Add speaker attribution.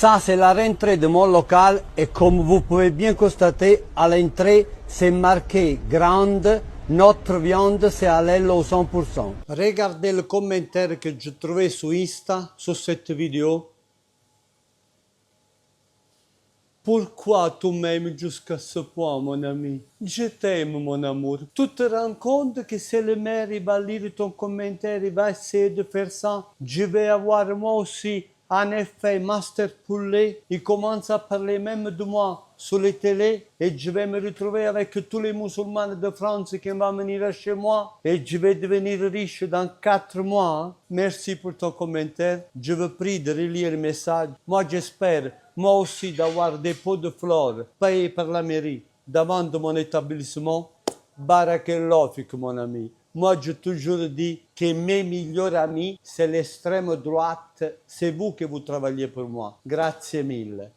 Speaker 1: Ça, c'est la rentrée de mon local et comme vous pouvez bien constater, à l'entrée, c'est marqué grande. Notre viande, c'est à l'aile au 100%. Regardez le commentaire que je trouvais sur Insta, sur cette vidéo. Pourquoi tu m'aimes jusqu'à ce point, mon ami? Je t'aime, mon amour. Tu te rends compte que si le maire il va lire ton commentaire, il va essayer de faire ça. Je vais avoir moi aussi un effet master poulet. Il commence à parler même de moi sur les télés et je vais me retrouver avec tous les musulmans de France qui vont venir chez moi et je vais devenir riche dans 4 mois. Merci pour ton commentaire. Je vous prie de relire le message. Moi, j'espère, moi aussi, d'avoir des pots de fleurs payés par la mairie devant de mon établissement. Barakallah fik, mon ami. Moi, je toujours dis que mes meilleurs amis, c'est l'extrême droite. C'est vous que vous travaillez pour moi. Grazie mille.